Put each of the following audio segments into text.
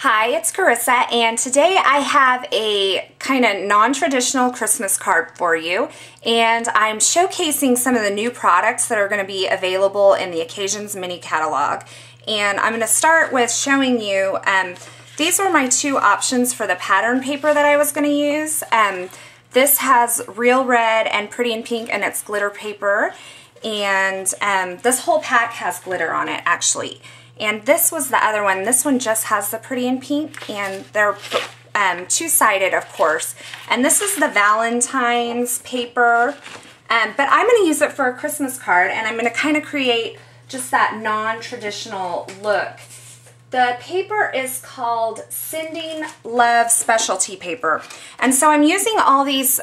Hi, it's Carissa, and today I have a kind of non-traditional Christmas card for you, and I'm showcasing some of the new products that are going to be available in the Occasions mini catalog. And I'm going to start with showing you, these were my two options for the pattern paper that I was going to use. This has real red and pretty in pink, and it's glitter paper, and this whole pack has glitter on it actually. And this was the other one. This one just has the pretty in pink, and they're two-sided, of course. And this is the Valentine's paper, but I'm going to use it for a Christmas card, and I'm going to kind of create just that non-traditional look. The paper is called Sending Love Specialty Paper. And so I'm using all these,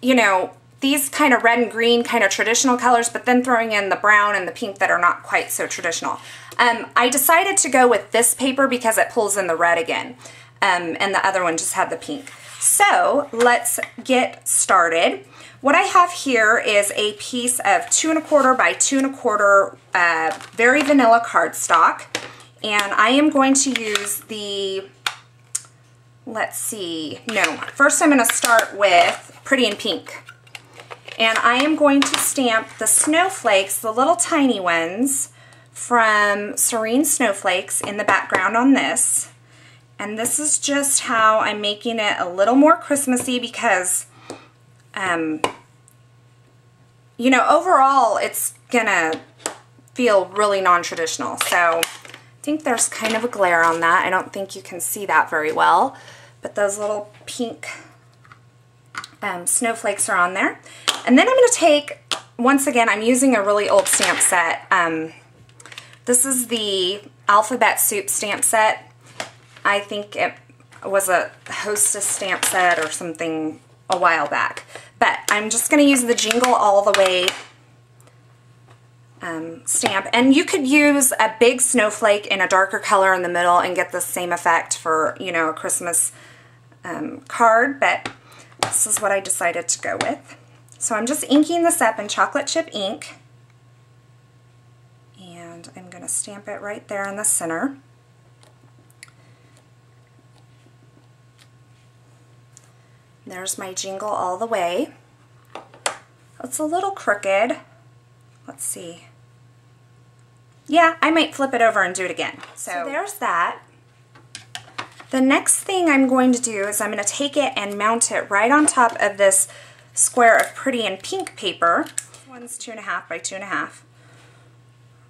you know, these kind of red and green kind of traditional colors, but then throwing in the brown and the pink that are not quite so traditional. I decided to go with this paper because it pulls in the red again, and the other one just had the pink. So let's get started. What I have here is a piece of 2 1/4 by 2 1/4 very vanilla cardstock, and I am going to use the, let's see, no, first I'm going to start with Pretty in Pink. And I am going to stamp the snowflakes, the little tiny ones, from Serene Snowflakes in the background on this. And this is just how I'm making it a little more Christmassy because, you know, overall it's gonna feel really non-traditional. So I think there's kind of a glare on that. I don't think you can see that very well, but those little pink snowflakes are on there. And then I'm going to take, once again, I'm using a really old stamp set. This is the Alphabet Soup stamp set. I think it was a Hostess stamp set or something a while back. But I'm just going to use the Jingle All The Way stamp. And you could use a big snowflake in a darker color in the middle and get the same effect for, you know, a Christmas card. But this is what I decided to go with. So I'm just inking this up in chocolate chip ink, and I'm going to stamp it right there in the center. There's my Jingle All The Way. It's a little crooked. Let's see. Yeah, I might flip it over and do it again. So there's that. The next thing I'm going to do is I'm going to take it and mount it right on top of this square of Pretty in Pink paper. This one's 2 1/2 by 2 1/2.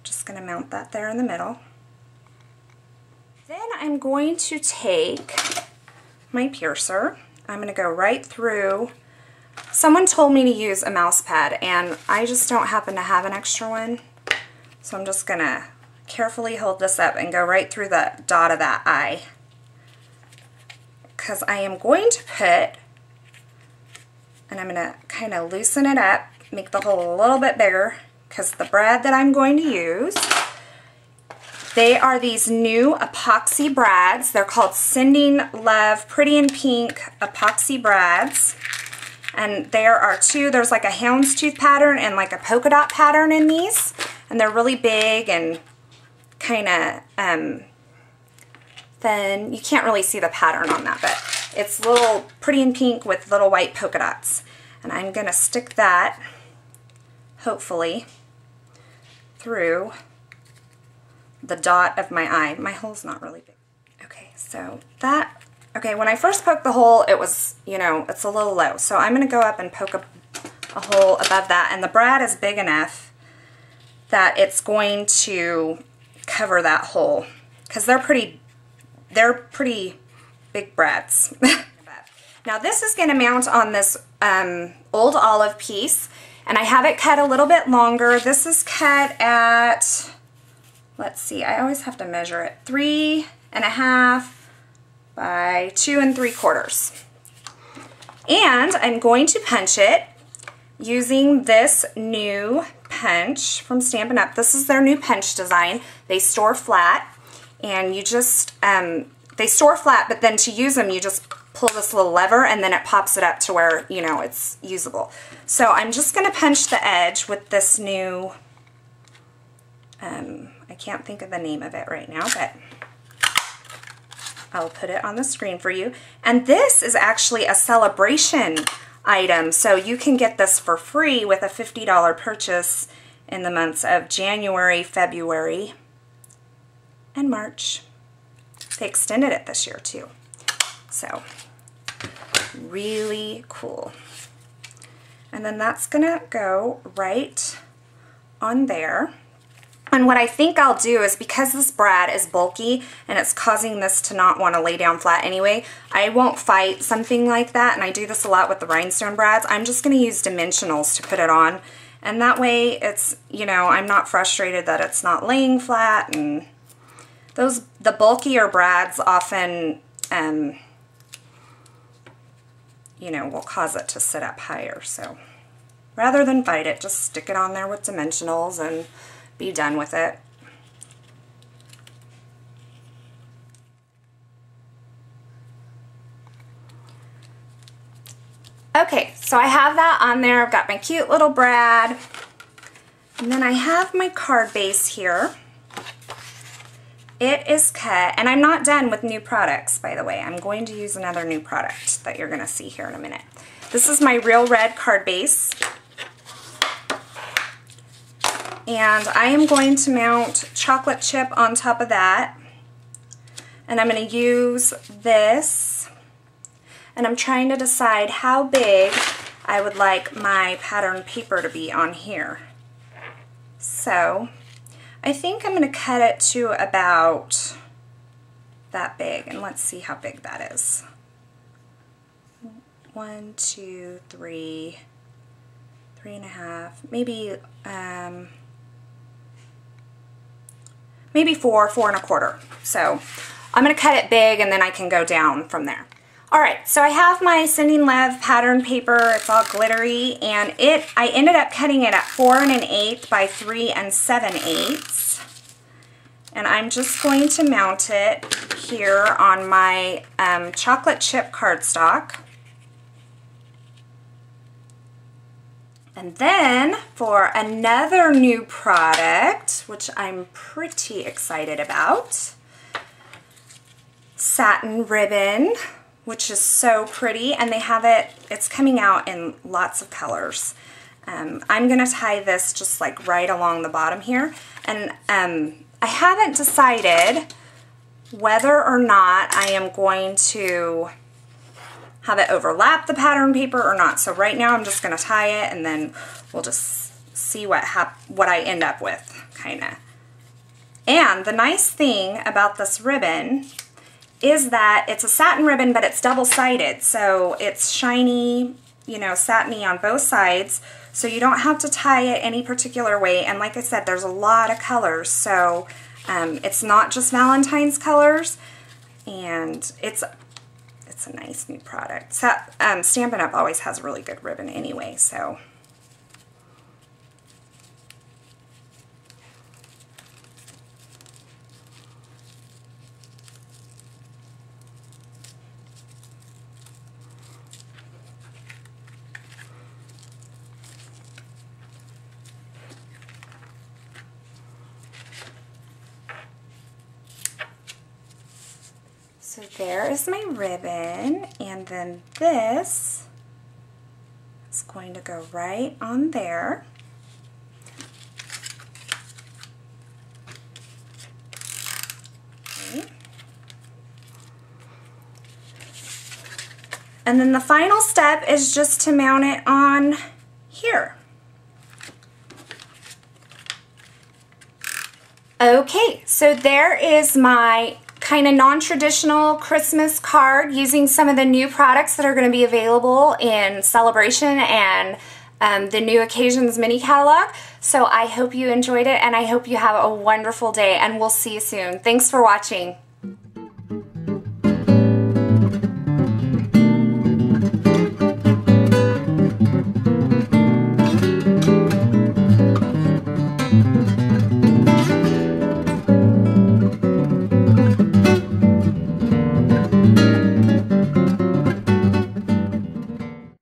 Just going to mount that there in the middle. Then I'm going to take my piercer. I'm going to go right through. Someone told me to use a mouse pad, and I just don't happen to have an extra one. So I'm just going to carefully hold this up and go right through the dot of that eye, because I am going to put, and I'm going to kind of loosen it up, make the hole a little bit bigger, because the brad that I'm going to use, they are these new epoxy brads. They're called Sending Love Pretty in Pink epoxy brads. And there are two, there's like a houndstooth pattern and like a polka dot pattern in these. And they're really big and kind of thin. You can't really see the pattern on that, but it's little Pretty in Pink with little white polka dots. And I'm going to stick that, hopefully, through the dot of my eye. My hole's not really big. Okay, so that, okay, when I first poked the hole, it was, you know, it's a little low. So I'm going to go up and poke a hole above that. And the brad is big enough that it's going to cover that hole, because they're pretty big brads. Now this is going to mount on this old olive piece, and I have it cut a little bit longer. This is cut at, let's see, I always have to measure it, 3 1/2 by 2 3/4. And I'm going to punch it using this new punch from Stampin' Up. This is their new punch design. They store flat, and you just, they store flat, but then to use them you just pull this little lever and then it pops it up to where, you know, it's usable. So I'm just going to punch the edge with this new, I can't think of the name of it right now, but I'll put it on the screen for you. And this is actually a Sale-A-Bration item, so you can get this for free with a $50 purchase in the months of January, February, and March. They extended it this year too. So, really cool. And then that's gonna go right on there. And what I think I'll do is, because this brad is bulky and it's causing this to not want to lay down flat anyway, I won't fight something like that, and I do this a lot with the rhinestone brads. I'm just going to use dimensionals to put it on, and that way it's, you know, I'm not frustrated that it's not laying flat. And the bulkier brads often, you know, will cause it to sit up higher. So rather than fight it, just stick it on there with dimensionals and be done with it. Okay, so I have that on there. I've got my cute little brad. And then I have my card base here. It is cut, and I'm not done with new products, by the way. I'm going to use another new product that you're going to see here in a minute. This is my Real Red card base. And I am going to mount chocolate chip on top of that. And I'm going to use this. And I'm trying to decide how big I would like my pattern paper to be on here. So I think I'm going to cut it to about that big. And let's see how big that is. 1, 2, 3, 3.5, maybe 4, 4.25. So I'm going to cut it big, and then I can go down from there. Alright, so I have my Sending Love pattern paper. It's all glittery, and I ended up cutting it at 4 1/8 by 3 7/8. And I'm just going to mount it here on my chocolate chip cardstock. And then for another new product, which I'm pretty excited about, Satin Ribbon, which is so pretty, and they have it's coming out in lots of colors. I'm going to tie this just like right along the bottom here, and I haven't decided whether or not I am going to have it overlap the pattern paper or not. So right now I'm just going to tie it, and then we'll just see what I end up with, kind of. And the nice thing about this ribbon is that it's a satin ribbon, but it's double-sided, so it's shiny, you know, satiny on both sides, so you don't have to tie it any particular way. And like I said, there's a lot of colors, so it's not just Valentine's colors, and it's a nice new product. So, Stampin' Up! Always has really good ribbon anyway, so. So there is my ribbon, and then this is going to go right on there. Okay. And then the final step is just to mount it on here. Okay, so there is my kind of non-traditional Christmas card using some of the new products that are going to be available in Sale-A-Bration and the New Occasions mini catalog. So I hope you enjoyed it, and I hope you have a wonderful day, and we'll see you soon. Thanks for watching.